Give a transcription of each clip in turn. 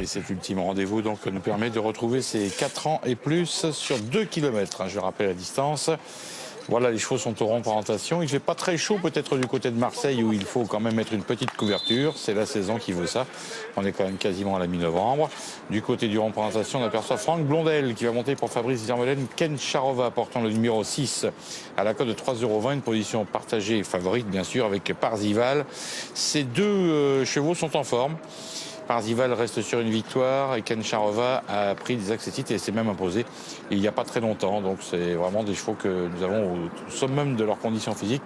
Et cet ultime rendez-vous donc nous permet de retrouver ces 4 ans et plus sur 2 km. Je rappelle la distance. Voilà, les chevaux sont au rond présentation. Il ne fait pas très chaud peut-être du côté de Marseille où il faut quand même mettre une petite couverture. C'est la saison qui veut ça. On est quand même quasiment à la mi-novembre. Du côté du rond présentation, on aperçoit Franck Blondel qui va monter pour Fabrice Vermeulen. Ken Charova portant le numéro 6 à la cote de 3,20 €. Une position partagée favorite bien sûr avec Parzival. Ces deux chevaux sont en forme. Parzival reste sur une victoire et Ken Charova a pris des accessites et s'est même imposé il n'y a pas très longtemps. Donc c'est vraiment des chevaux que nous avons au summum de leurs conditions physiques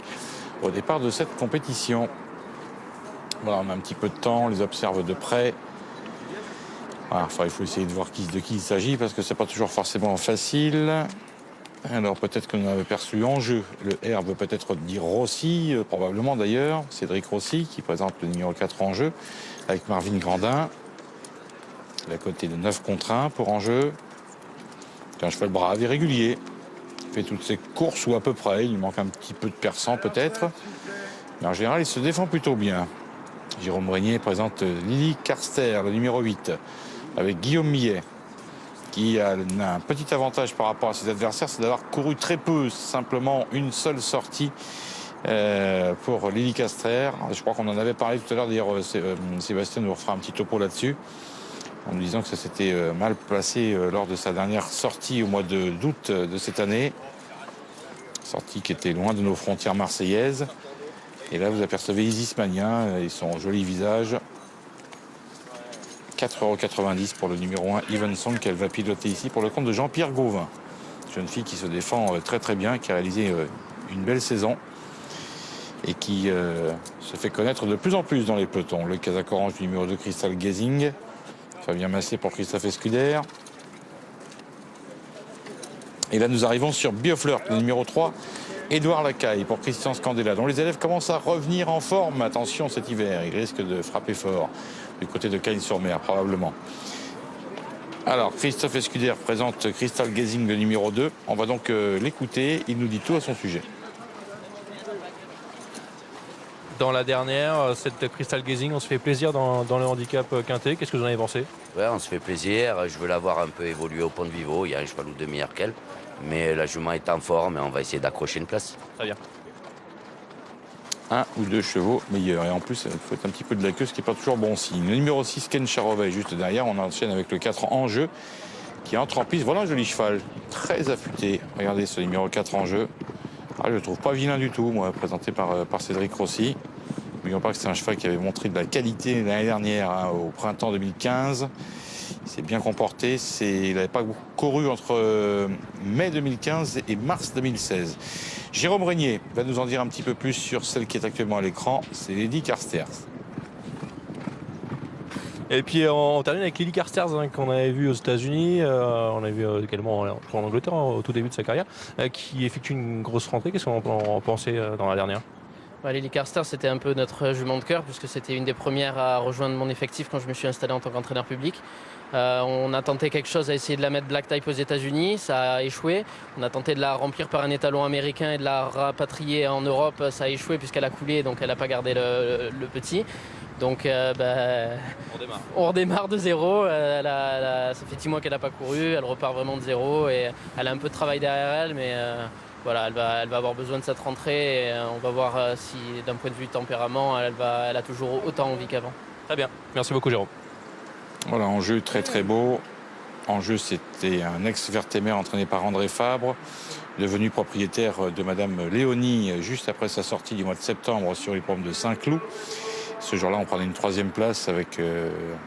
au départ de cette compétition. Voilà, on a un petit peu de temps, on les observe de près. Voilà, enfin, il faut essayer de voir de qui il s'agit parce que c'est pas toujours forcément facile. Alors peut-être qu'on avait perçu en jeu. Le R veut peut-être dire Rossi, probablement d'ailleurs. Cédric Rossi qui présente le numéro 4 en jeu avec Marvin Grandin. La cote est de 9 contre 1 pour en jeu. C'est un cheval brave et régulier. Il fait toutes ses courses ou à peu près. Il lui manque un petit peu de perçant peut-être. Mais en général, il se défend plutôt bien. Jérôme Régnier présente Lily Carster, le numéro 8, avec Guillaume Millet, qui a un petit avantage par rapport à ses adversaires, c'est d'avoir couru très peu, simplement une seule sortie pour Lily Carster. Je crois qu'on en avait parlé tout à l'heure, d'ailleurs Sébastien nous refera un petit topo là-dessus, en nous disant que ça s'était mal passé lors de sa dernière sortie au mois d'août de cette année. Sortie qui était loin de nos frontières marseillaises. Et là, vous apercevez Isis Mania et son joli visage. 4,90 € pour le numéro 1, Even Song, qu'elle va piloter ici pour le compte de Jean-Pierre Gauvin. Jeune fille qui se défend très très bien, qui a réalisé une belle saison et qui se fait connaître de plus en plus dans les pelotons. Le Kazakh Orange du numéro 2, Crystal Gazing. Fabien Massé pour Christophe Escuder. Et là, nous arrivons sur Bioflirt, le numéro 3, Édouard Lacaille pour Christian Scandella, dont les élèves commencent à revenir en forme. Attention cet hiver, il risque de frapper fort du côté de Cagnes-sur-Mer, probablement. Alors, Christophe Escuder présente Crystal Gazing, le numéro 2. On va donc l'écouter, il nous dit tout à son sujet. Dans la dernière, cette Crystal Gazing, on se fait plaisir dans le handicap quintet. Qu'est-ce que vous en avez pensé? Ouais, on se fait plaisir. Je veux la voir un peu évoluer au Pont de Vivo. Il y a un cheval ou deux meilleur qu'elle. Mais la jument est en forme et on va essayer d'accrocher une place. Très bien. Un ou deux chevaux meilleurs. Et en plus, il faut être un petit peu de la queue, ce qui n'est pas toujours bon signe. Le numéro 6, Ken Charova, est juste derrière. On enchaîne avec le 4 en jeu qui entre en piste. Voilà un joli cheval, très affûté. Regardez ce numéro 4 en jeu. Ah, je ne le trouve pas vilain du tout, moi, présenté par Cédric Rossi. N'oublions pas que c'est un cheval qui avait montré de la qualité l'année dernière, au printemps 2015. Il s'est bien comporté. Il n'avait pas couru entre mai 2015 et mars 2016. Jérôme Régnier va nous en dire un petit peu plus sur celle qui est actuellement à l'écran. C'est Lily Carstairs. Et puis on termine avec Lily Carstairs qu'on avait vu aux États-Unis, on a vu également en Angleterre au tout début de sa carrière, qui effectue une grosse rentrée. Qu'est-ce qu'on peut en penser dans la dernière? Lily Carstairs, c'était un peu notre jument de cœur puisque c'était une des premières à rejoindre mon effectif quand je me suis installé en tant qu'entraîneur public. On a tenté quelque chose à essayer de la mettre black type aux États-Unis, ça a échoué. On a tenté de la remplir par un étalon américain et de la rapatrier en Europe, ça a échoué puisqu'elle a coulé, donc elle n'a pas gardé le petit. Donc on redémarre de zéro. Ça fait 10 mois qu'elle n'a pas couru, elle repart vraiment de zéro et elle a un peu de travail derrière elle, mais voilà, elle va avoir besoin de cette rentrée et on va voir si d'un point de vue tempérament, elle a toujours autant envie qu'avant. Très bien, merci beaucoup Jérôme. Voilà, en jeu très très beau. En jeu, c'était un ex-Vertémer entraîné par André Fabre, devenu propriétaire de Madame Léonie juste après sa sortie du mois de septembre sur l'hippodrome de Saint-Cloud. Ce jour-là, on prenait une 3e place avec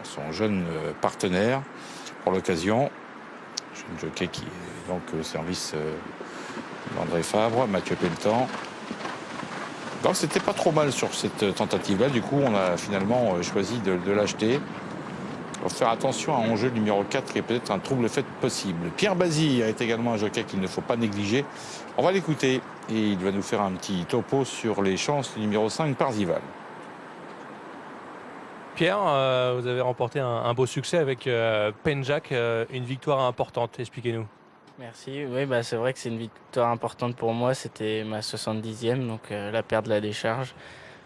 son jeune partenaire pour l'occasion. Jeune jockey qui est donc au service d'André Fabre, Mathieu Pelletan. Donc c'était pas trop mal sur cette tentative-là. Du coup, on a finalement choisi de l'acheter. Il faut faire attention à un enjeu numéro 4 qui est peut-être un trouble fait possible. Pierre Bazille est également un jockey qu'il ne faut pas négliger. On va l'écouter et il va nous faire un petit topo sur les chances du numéro 5 Parzival. Pierre, vous avez remporté un beau succès avec Penjac, une victoire importante. Expliquez-nous. Merci. Oui, c'est vrai que c'est une victoire importante pour moi. C'était ma 70e, donc la perte de la décharge.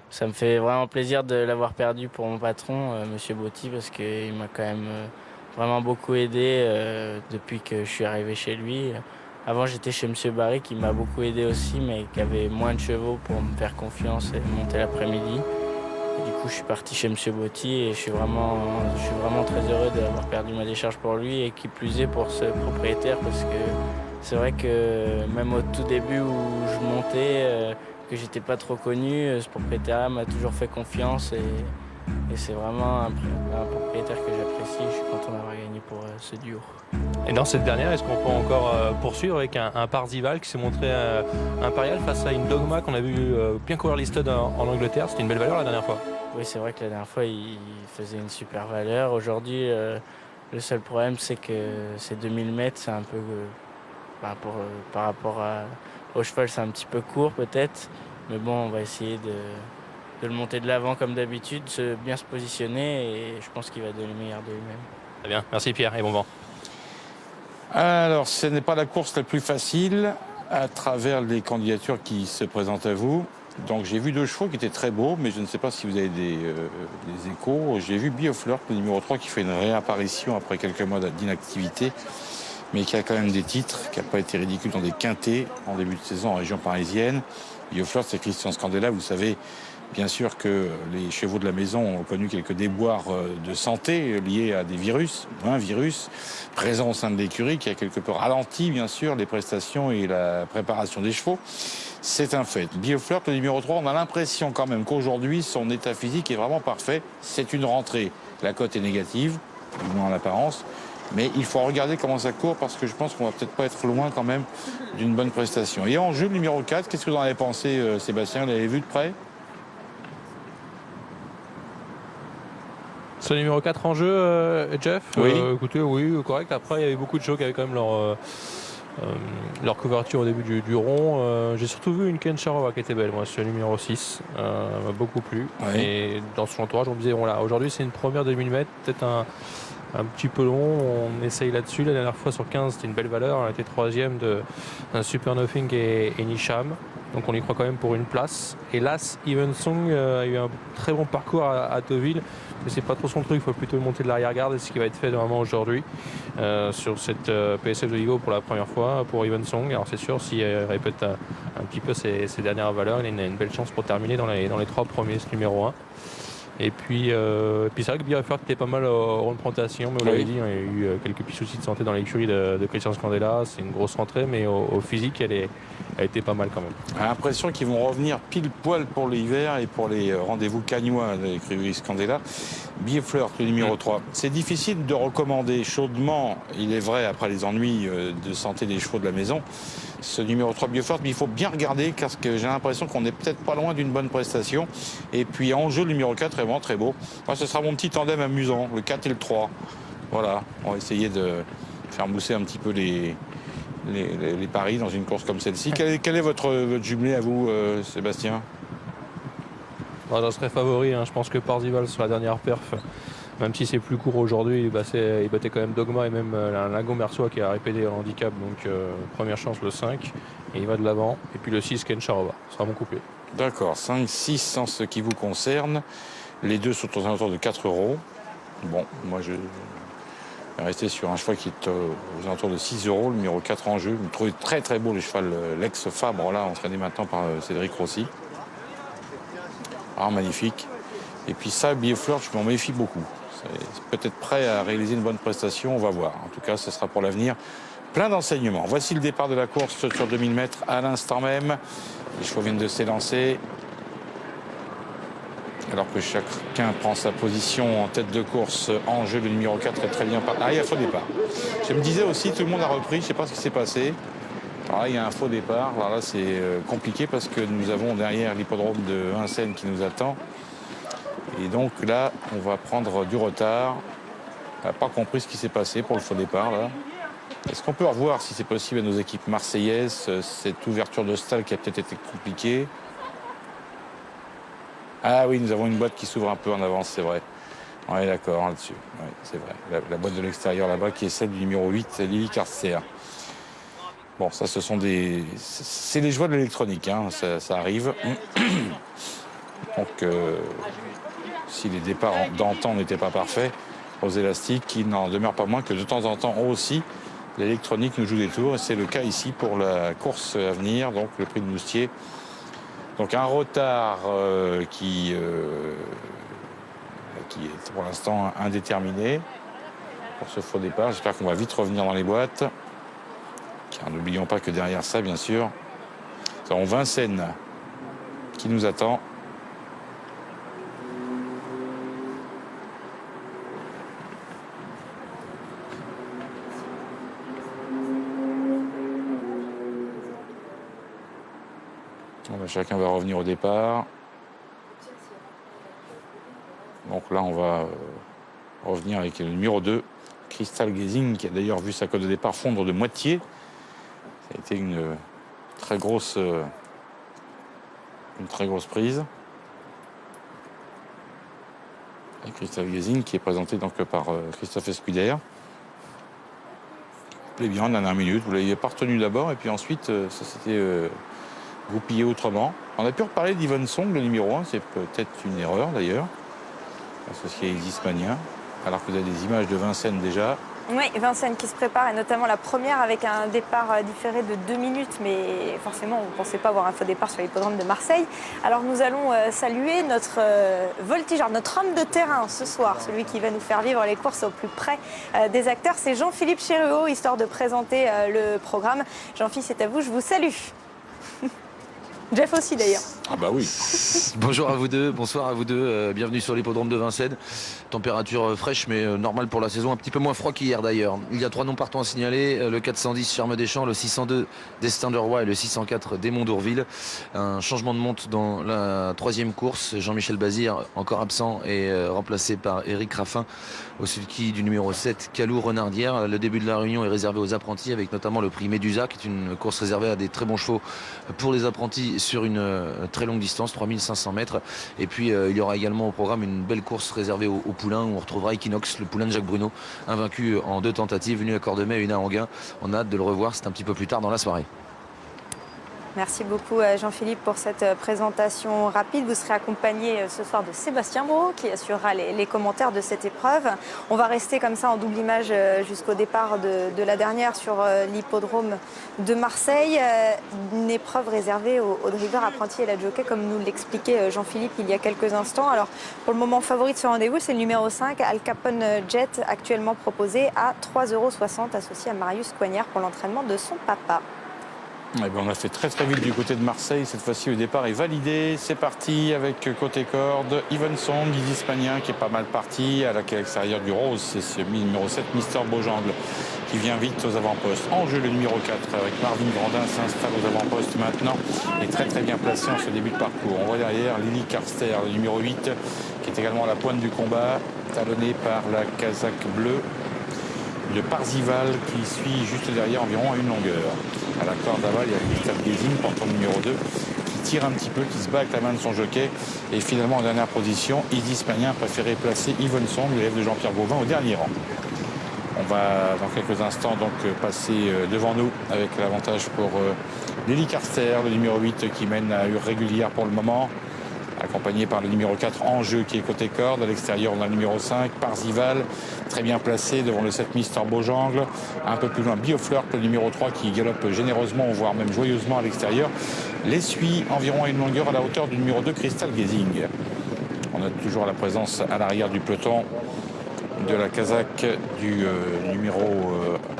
ça me fait vraiment plaisir de l'avoir perdu pour mon patron, Monsieur Botti, parce qu'il m'a quand même vraiment beaucoup aidé depuis que je suis arrivé chez lui. Avant, j'étais chez Monsieur Barry, qui m'a beaucoup aidé aussi, mais qui avait moins de chevaux pour me faire confiance et monter l'après-midi. Et du coup, je suis parti chez Monsieur Botti et je suis vraiment très heureux d'avoir perdu ma décharge pour lui et qui plus est pour ce propriétaire, parce que c'est vrai que même au tout début où je montais, que j'étais pas trop connu, ce propriétaire m'a toujours fait confiance et c'est vraiment un propriétaire que j'apprécie. Je suis content d'avoir gagné pour ce duo. Et dans cette dernière, est-ce qu'on peut encore poursuivre avec un Parzival qui s'est montré impérial face à une Dogma qu'on a vu bien courir les studs en Angleterre? C'était une belle valeur la dernière fois. Oui, c'est vrai que la dernière fois, il faisait une super valeur. Aujourd'hui, le seul problème, c'est que ces 2000 mètres, c'est un peu... par rapport au cheval, c'est un petit peu court peut-être. Mais bon, on va essayer de le monter de l'avant comme d'habitude, bien se positionner et je pense qu'il va donner le meilleur de lui-même. Très bien, merci Pierre et bon vent. Alors, ce n'est pas la course la plus facile à travers les candidatures qui se présentent à vous. Donc, j'ai vu 2 chevaux qui étaient très beaux, mais je ne sais pas si vous avez des échos. J'ai vu Bioflirt, le numéro 3, qui fait une réapparition après quelques mois d'inactivité, mais qui a quand même des titres, qui n'a pas été ridicule dans des quintés en début de saison en région parisienne. Bioflirt, c'est Christian Scandella. Vous savez bien sûr que les chevaux de la maison ont connu quelques déboires de santé liés à des virus, un virus présent au sein de l'écurie qui a quelque peu ralenti bien sûr les prestations et la préparation des chevaux. C'est un fait. Bioflirt, le numéro 3, on a l'impression quand même qu'aujourd'hui son état physique est vraiment parfait. C'est une rentrée. La cote est négative, du moins en apparence. Mais il faut regarder comment ça court parce que je pense qu'on va peut-être pas être loin quand même d'une bonne prestation. Et en jeu, le numéro 4, qu'est-ce que vous en avez pensé, Sébastien? Vous l'avez vu de près? C'est le numéro 4 en jeu, Jeff. Oui. Écoutez, oui, correct. Après, il y avait beaucoup de chevaux qui avaient quand même leur couverture au début du rond. J'ai surtout vu une Ken Charova qui était belle, moi, c'est le numéro 6. M'a beaucoup plu. Ouais. Et dans son entourage, on me disait, voilà, aujourd'hui, c'est une première de 1000 mètres, peut-être un petit peu long. On essaye là-dessus. La dernière fois, sur 15, c'était une belle valeur. Elle était 3e d'un Super Nothing et Nisham. Donc on y croit quand même pour une place. Et l'As Evensong a eu un très bon parcours à Deauville. Mais c'est pas trop son truc, il faut plutôt monter de l'arrière-garde. Et ce qui va être fait vraiment aujourd'hui sur cette PSF de Ligo pour la première fois pour Evensong. Alors c'est sûr, s'il répète un petit peu ses dernières valeurs, il a une belle chance pour terminer dans les 3 premiers, ce numéro 1. Et puis c'est vrai que Bioflirt était pas mal en représentation, mais vous l'avez dit, il y a eu quelques petits soucis de santé dans l'écurie de Christian Scandella. C'est une grosse rentrée, mais au physique, elle était pas mal quand même. J'ai l'impression qu'ils vont revenir pile poil pour l'hiver et pour les rendez-vous cagnois de l'écurie Scandella. Bioflirt, le numéro 3. C'est difficile de recommander chaudement, il est vrai, après les ennuis de santé des chevaux de la maison, ce numéro 3 Bioflirt, mais il faut bien regarder parce que j'ai l'impression qu'on n'est peut-être pas loin d'une bonne prestation. Et puis en jeu, le numéro 4 est vraiment très beau. Moi, ce sera mon petit tandem amusant, le 4 et le 3. Voilà, on va essayer de faire mousser un petit peu les paris dans une course comme celle-ci. Quel est votre jumelé à vous, Sébastien? Ça serait favori, hein. Je pense que Parzival sur la dernière perf, même si c'est plus court aujourd'hui, il battait quand même Dogma et même Lago Mersois qui a répété le handicap. Donc première chance le 5 et il va de l'avant. Et puis le 6 Ken Charova, ce sera mon couplet. D'accord, 5, 6 en ce qui vous concerne. Les deux sont aux alentours de 4 €. Bon, moi je vais rester sur un cheval qui est aux alentours de 6 €, le numéro 4 en jeu. Je me trouve très très beau le cheval, l'ex Fabre, là, entraîné maintenant par Cédric Rossi. Ah, magnifique. Et puis ça, Bioflirt, je m'en méfie beaucoup. C'est peut-être prêt à réaliser une bonne prestation, on va voir. En tout cas, ce sera pour l'avenir. Plein d'enseignements. Voici le départ de la course sur 2000 mètres à l'instant même. Les chevaux viennent de s'élancer. Alors que chacun prend sa position en tête de course en jeu, le numéro 4 est très bien parti. Ah, il y a faux départ. Je me disais aussi, tout le monde a repris, je ne sais pas ce qui s'est passé. Alors là, il y a un faux départ. Alors là, c'est compliqué parce que nous avons derrière l'hippodrome de Vincennes qui nous attend. Et donc là, on va prendre du retard. On n'a pas compris ce qui s'est passé pour le faux départ, là. Est-ce qu'on peut revoir, si c'est possible, à nos équipes marseillaises, cette ouverture de stall qui a peut-être été compliquée? Ah oui, nous avons une boîte qui s'ouvre un peu en avance, c'est vrai. On est d'accord là-dessus. Oui, c'est vrai. La boîte de l'extérieur là-bas qui est celle du numéro 8, Lily Carcer. Bon, ça, ce sont des... C'est les joies de l'électronique, hein. Ça arrive. Donc, si les départs d'antan n'étaient pas parfaits, aux élastiques, il n'en demeure pas moins que de temps en temps aussi, l'électronique nous joue des tours. Et c'est le cas ici pour la course à venir, donc le prix de Moustier. Donc un retard qui est pour l'instant indéterminé pour ce faux départ. J'espère qu'on va vite revenir dans les boîtes. Car n'oublions pas que derrière ça, bien sûr, nous avons Vincennes qui nous attend. Chacun va revenir au départ. Donc là, on va revenir avec le numéro 2, Crystal Gazing, qui a d'ailleurs vu sa cote de départ fondre de moitié. Ça a été une très grosse prise. Et Crystal Gazing qui est présenté donc par Christophe Escuder. Plaît bien en dernière minute. Vous l'avez pas retenu d'abord et puis ensuite ça s'était goupillé autrement. On a pu reparler d'Yvonne Song, le numéro 1, c'est peut-être une erreur d'ailleurs, associé à Isis Mania, alors que vous avez des images de Vincennes déjà. Oui, Vincennes qui se prépare, et notamment la première avec un départ différé de 2 minutes, mais forcément on ne pensait pas avoir un faux départ sur l'hippodrome de Marseille. Alors nous allons saluer notre voltigeur, notre homme de terrain ce soir, celui qui va nous faire vivre les courses au plus près des acteurs, c'est Jean-Philippe Chéruot, histoire de présenter le programme. Jean-Philippe, c'est à vous, je vous salue. Jeff aussi d'ailleurs. Ah bah oui. Bonjour à vous deux, bonsoir à vous deux, bienvenue sur l'hippodrome de Vincennes. Température fraîche mais normale pour la saison, un petit peu moins froid qu'hier d'ailleurs. Il y a 3 noms partants à signaler, le 410 Charme des Champs, le 602 Destin de Roi et le 604 Démon d'Ourville. Un changement de monte dans la 3e course, Jean-Michel Bazir encore absent et remplacé par Éric Raffin au sulky du numéro 7 Calou Renardière. Le début de la réunion est réservé aux apprentis avec notamment le prix Médusa qui est une course réservée à des très bons chevaux pour les apprentis sur une très longue distance, 3500 mètres. Et puis il y aura également au programme une belle course réservée aux poulains où on retrouvera Equinox, le poulain de Jacques Bruno, invaincu en 2 tentatives, venu à Cordemais et une à Anguin. On a hâte de le revoir, c'est un petit peu plus tard dans la soirée. Merci beaucoup Jean-Philippe pour cette présentation rapide. Vous serez accompagné ce soir de Sébastien Brault qui assurera les commentaires de cette épreuve. On va rester comme ça en double image jusqu'au départ de la dernière sur l'hippodrome de Marseille. Une épreuve réservée aux drivers apprentis et la jockey comme nous l'expliquait Jean-Philippe il y a quelques instants. Alors pour le moment favori de ce rendez-vous, c'est le numéro 5, Al Capone Jet, actuellement proposé à 3,60 € associé à Marius Coignard pour l'entraînement de son papa. Eh bien, on a fait très très vite du côté de Marseille. Cette fois-ci, le départ est validé. C'est parti avec côté corde. Yvonne Song, Isis Mania qui est pas mal parti. À l'extérieur du rose, c'est ce numéro 7, Mister Beaujangle, qui vient vite aux avant-postes. En jeu, le numéro 4 avec Marvin Grandin s'installe aux avant-postes maintenant. Et très très bien placé en ce début de parcours. On voit derrière Lily Carster, le numéro 8, qui est également à la pointe du combat, talonné par la casaque bleue de Parzival qui suit juste derrière environ à une longueur. À la corde d'aval, il y a Crystal Gazing, portant numéro 2, qui tire un petit peu, qui se bat avec la main de son jockey. Et finalement, en dernière position, Isis Mania a préféré placer Yvonne Song, l'élève de Jean-Pierre Gauvin, au dernier rang. On va dans quelques instants donc passer devant nous avec l'avantage pour Lily Carster, le numéro 8 qui mène à allure régulière pour le moment, accompagné par le numéro 4 en jeu qui est côté corde. À l'extérieur, on a le numéro 5, Parzival, très bien placé devant le 7 Mister Beaujangle. Un peu plus loin, Bioflirt, le numéro 3 qui galope généreusement, voire même joyeusement à l'extérieur. Les suit environ à une longueur à la hauteur du numéro 2, Crystal Gazing. On a toujours la présence à l'arrière du peloton de la casaque du numéro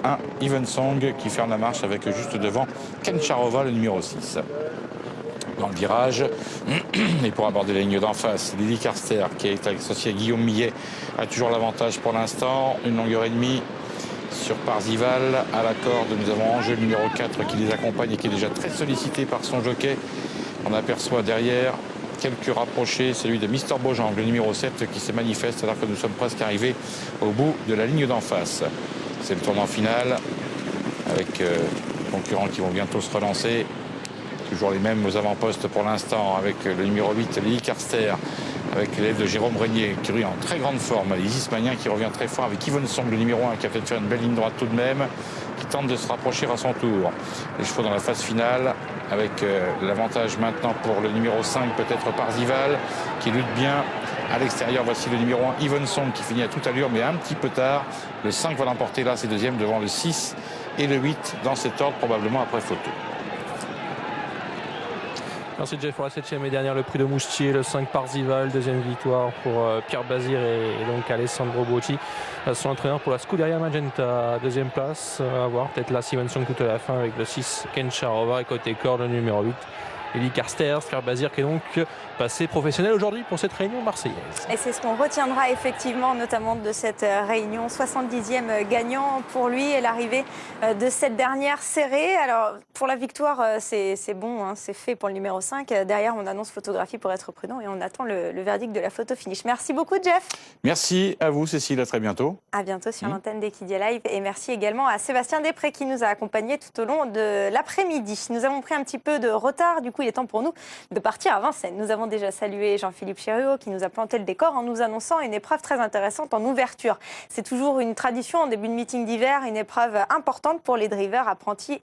1, Yvonne Song, qui ferme la marche avec juste devant Ken Charova, le numéro 6. Dans le virage, et pour aborder la ligne d'en face, Lily Carster, qui est associé à Guillaume Millet, a toujours l'avantage pour l'instant. Une longueur et demie sur Parzival. À la corde, nous avons en jeu le numéro 4 qui les accompagne et qui est déjà très sollicité par son jockey. On aperçoit derrière quelques rapprochés, celui de Mister Beaujangle, le numéro 7, qui se manifeste alors que nous sommes presque arrivés au bout de la ligne d'en face. C'est le tournant final avec les concurrents qui vont bientôt se relancer. Toujours les mêmes aux avant-postes pour l'instant avec le numéro 8, Lily Carster, avec l'élève de Jérôme Régnier qui est en très grande forme. Isis Mania qui revient très fort avec Yvonne Song, le numéro 1, qui a peut-être fait une belle ligne droite tout de même, qui tente de se rapprocher à son tour. Les chevaux dans la phase finale avec l'avantage maintenant pour le numéro 5, peut-être Parzival, qui lutte bien. À l'extérieur, voici le numéro 1, Evenson, qui finit à toute allure, mais un petit peu tard. Le 5 va l'emporter là, c'est deuxième devant le 6 et le 8 dans cet ordre, probablement après photo. Merci Jeff pour la 7e et dernière, le prix de Moustier, le 5 Parzival, deuxième victoire pour Pierre Bazir et donc Alessandro Botti, son entraîneur pour la Scuderia Magenta, deuxième place, à voir peut-être là Steven Song tout à la fin avec le 6 Ken Charova et côté corps le numéro 8 Eli Carsters, Pierre Bazir qui est donc passé professionnel aujourd'hui pour cette réunion marseillaise. Et c'est ce qu'on retiendra effectivement, notamment de cette réunion. 70e gagnant pour lui et l'arrivée de cette dernière serrée. Alors, pour la victoire, c'est bon, hein, c'est fait pour le numéro 5. Derrière, on annonce photographie pour être prudent et on attend le verdict de la photo finish. Merci beaucoup, Jeff. Merci à vous, Cécile. À très bientôt. À bientôt sur l'antenne d'Equidia Live. Et merci également à Sébastien Després qui nous a accompagnés tout au long de l'après-midi. Nous avons pris un petit peu de retard. Du coup, il est temps pour nous de partir à Vincennes. Nous avons déjà salué Jean-Philippe Chéruot qui nous a planté le décor en nous annonçant une épreuve très intéressante en ouverture. C'est toujours une tradition en début de meeting d'hiver, une épreuve importante pour les drivers apprentis